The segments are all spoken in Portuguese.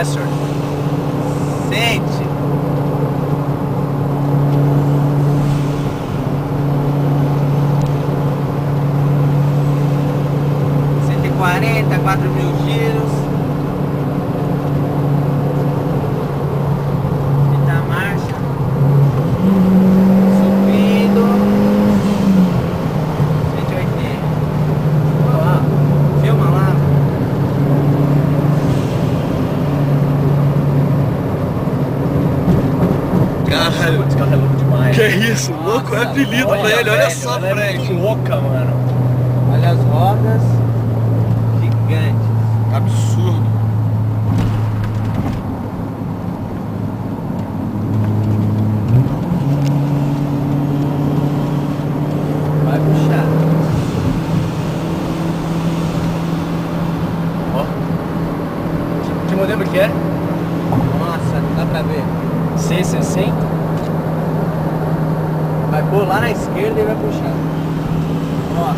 compressor. Sente. Quarenta, 4.000 giros. Quinta marcha. Subindo. 180. Olha lá. Filma lá. Caralho. Esse carro é louco demais. Que isso? Louco é apelido pra ele, olha velho, só, ela é Fred. muito louca, mano. Olha as rodas. Gigante. Absurdo. Vai puxar. Ó. Que modelo que é? Nossa, não dá pra ver. C60? Vai pôr lá na esquerda e vai puxar. Ó.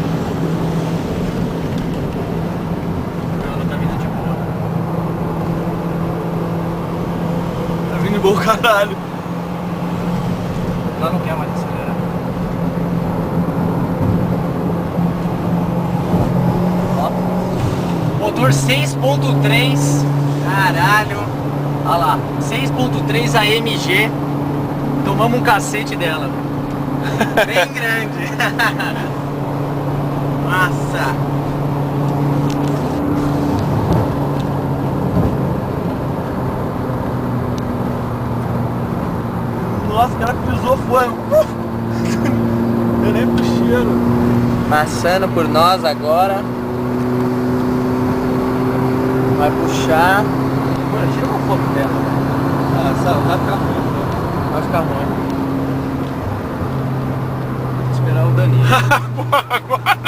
Ela tá vindo de boa. Tá vindo igual o caralho. Ela não quer mais acelerar. Ó. Motor 6.3. Caralho. Olha lá. 6.3 AMG. Tomamos um cacete dela. Bem grande. Massa. Nossa, o cara pisou foi. Eu nem pro cheiro. Passando por nós agora. Vai puxar. Mano, tira uma foto dela. Ah, sabe, vai ficar ruim. Vai ficar ruim. Vou esperar o Danilo. Porra, agora.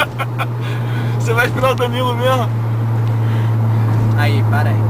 Você vai esperar o Danilo mesmo? Aí, para aí.